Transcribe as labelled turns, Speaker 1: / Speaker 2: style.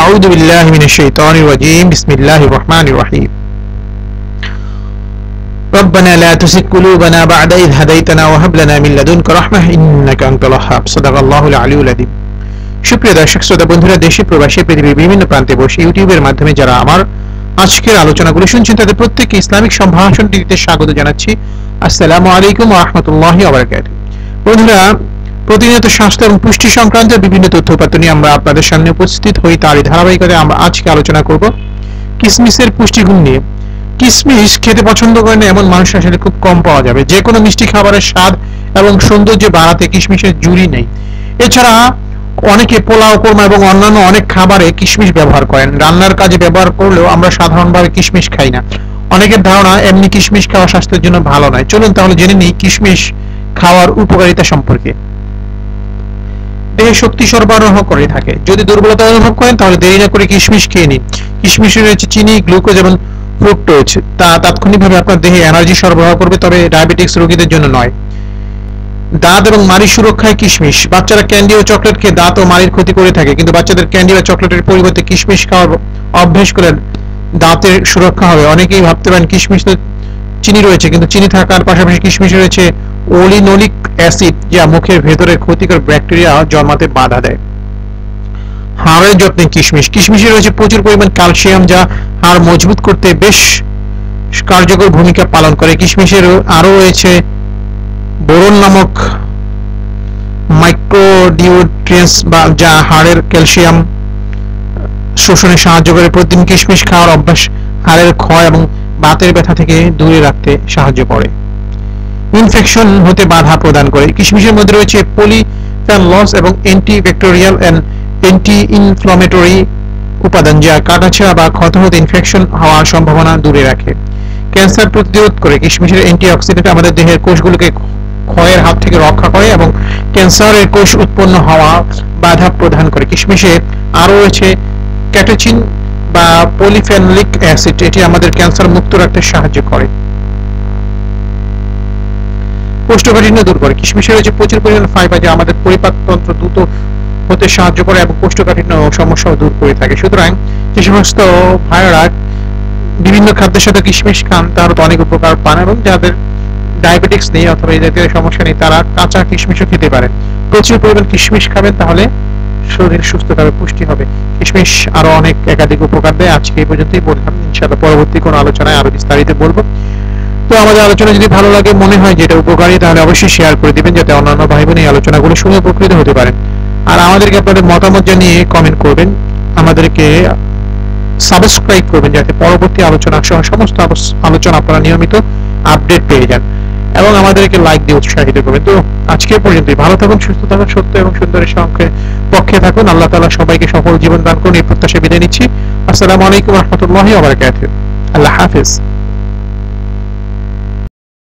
Speaker 1: أعوذ بالله من الشيطان الرجيم بسم الله الرحمن الرحيم ربنا لا تزغ قلوبنا بعد إذ هديتنا وهب لنا من لدنك رحمة إنك أنت الوهاب صدق الله العلي العظيم সুপ্রিয় দর্শক শ্রোতা বন্ধুরা, দেশে প্রবাসী পৃথিবীর বিভিন্ন প্রান্তে বসে ইউটিউবের মাধ্যমে যারা আমার আজকের আলোচনাগুলো শুনছেন তাদের প্রত্যেককে ইসলামিক সম্ভাষণটিতে স্বাগত জানাচ্ছি। আসসালামু আলাইকুম ওয়া রাহমাতুল্লাহি ওয়া বারাকাতুহু। বন্ধুরা, প্রতিনিয়ত স্বাস্থ্য এবং পুষ্টি সংক্রান্ত বিভিন্ন তথ্য উপাত্ত নিয়ে আমরা আপনাদের সামনে উপস্থিত হই। তারই ধারাবাহিকতায় আমরা আজকে আলোচনা করব কিশমিশের পুষ্টিগুণ নিয়ে। কিশমিশ খেতে পছন্দ করেন এমন মানুষ আসলে খুব কম পাওয়া যাবে। যে কোনো মিষ্টি খাবারের স্বাদ এবং সৌন্দর্য বাড়াতে কিশমিশের জুড়ি নেই। এছাড়া অনেকে পোলাও, কোরমা এবং অন্যান্য অনেক খাবারে কিশমিশ ব্যবহার করেন। রান্নার কাজে ব্যবহার করলেও আমরা সাধারণভাবে কিশমিশ খাই না। অনেকের ধারণা এমনি কিশমিশ খাওয়া স্বাস্থ্যের জন্য ভালো নয়। চলুন তাহলে জেনে নিই কিশমিশ খাওয়ার উপকারিতা সম্পর্কে। দেহে শক্তি সরবরাহ করে থাকে। যদি দুর্বলতা অনুভব করেন তাহলে দেরি না করে কিশমিশ খেয়ে নিন। কিশমিশে রয়েছে চিনি, গ্লুকোজ এবং ফ্রুক্টোজ, তা তাৎক্ষণিকভাবে আপনার দেহে এনার্জি সরবরাহ করবে, তবে ডায়াবেটিক্স রোগীদের জন্য নয়। দাঁত এবং মাড়ি সুরক্ষায় কিশমিশ। বাচ্চারা ক্যান্ডি ও চকলেট খেয়ে দাঁত ও মাড়ির ক্ষতি করে থাকে, কিন্তু বাচ্চাদের ক্যান্ডি বা চকলেটের পরিবর্তে কিশমিশ খাওয়ার অভ্যেস করে দাঁতের সুরক্ষা হবে। অনেকেই ভাবতে পারেন কিশমিশ তো চিনি রয়েছে, কিন্তু চিনি থাকার পাশাপাশি কিশমিশে রয়েছে ওলিনোলিক অ্যাসিড, যা মুখের ভেতরে ক্ষতিকর ব্যাকটেরিয়া জন্মাতে বাধা দেয়। হাড়ের যত্নে কিশমিশ। কিশমিশে রয়েছে প্রচুর পরিমাণ ক্যালসিয়াম, যা হাড় মজবুত করতে বেশ কার্যকর ভূমিকা পালন করে। কিশমিশের আরো রয়েছে বোরন নামক মাইক্রোনিউট্রিয়েন্টস, যা হাড়ের ক্যালসিয়াম শোষণে সাহায্য করে। প্রতিদিন কিশমিশ খাওয়ার অভ্যাস হাড়ের ক্ষয় এবং বাতের ব্যথা থেকে দূরে রাখতে সাহায্য করে। ইনফেকশন হতে বাধা প্রদান করে। কিশমিশের মধ্যে রয়েছে পলিফেনলস এবং অ্যান্টিব্যাকটেরিয়াল এন্ড অ্যান্টি ইনফ্লামেটরি উপাদান, যা কাটাছেঁড়া বা ক্ষত হতে ইনফেকশন হওয়ার সম্ভাবনা দূরে রাখে। ক্যান্সার প্রতিরোধ করে। কিশমিশের অ্যান্টিঅক্সিডেন্ট আমাদের দেহের কোষগুলোকে ক্ষয়ের হাত থেকে রক্ষা করে এবং ক্যান্সারের কোষ উৎপন্ন হওয়া বাধা প্রদান করে। কিশমিশে আরো রয়েছে ক্যাটেচিন বা পলিফেনলিক অ্যাসিড, এটি আমাদের ক্যান্সার মুক্ত রাখতে সাহায্য করে। কোষ্ঠকাঠিন্য দূর করে। কিশমিশে রয়েছে প্রচুর পরিমাণে ফাইবার, যা আমাদের পরিপাকতন্ত্র দ্রুত হতে সাহায্য করে এবং কোষ্ঠকাঠিন্য সমস্যাও দূর করে থাকে। সুতরাং যে সমস্ত ভাইয়েরা বিভিন্ন খাদ্যের সাথে কিশমিশ খান তারা তো অনেক উপকার পান, এবং যাদের ডায়াবেটিক্স নেই অথবা এই জাতীয় সমস্যা নেই তারা কাঁচা কিশমিশও খেতে পারেন। প্রচুর পরিমাণ কিশমিশ খাবেন, তাহলে শরীর সুস্থ হবে, পুষ্টি হবে। কিশমিশ আরো অনেক একাধিক উপকার দেয়। আজকে এই পর্যন্তই বললাম, ইনশাআল্লাহ পরবর্তী কোনো আলোচনায় আরো বিস্তারিত বলবো। তো আমাদের আলোচনা যদি ভালো লাগে, মনে হয় যেটা উপকারী, তাহলে অবশ্যই শেয়ার করে দিবেন, যাতে অন্যান্য ভাই বোন এই আলোচনাগুলো শুনে উপকৃত হতে পারেন। আর আমাদেরকে আপনাদের মতামত জানিয়ে কমেন্ট করবেন, আমাদেরকে সাবস্ক্রাইব করবেন, যাতে পরবর্তী আলোচনা সহ সমস্ত আলোচনা আপনারা নিয়মিত আপডেট পেয়ে যান, এবং আমাদেরকে লাইক দিয়ে উৎসাহিত করবেন। তো আজকে পর্যন্তই। ভালো থাকুন, সুস্থ থাকুন, সত্য এবং সুন্দরের পক্ষে থাকুন। আল্লাহ তাআলা সবাইকে সফল জীবন দান করুন, এই প্রত্যাশা বিদায় নিচ্ছি। আসসালামু আলাইকুম ওয়া রাহমাতুল্লাহি ওয়া বারাকাতুহু। আল্লাহ হাফেজ।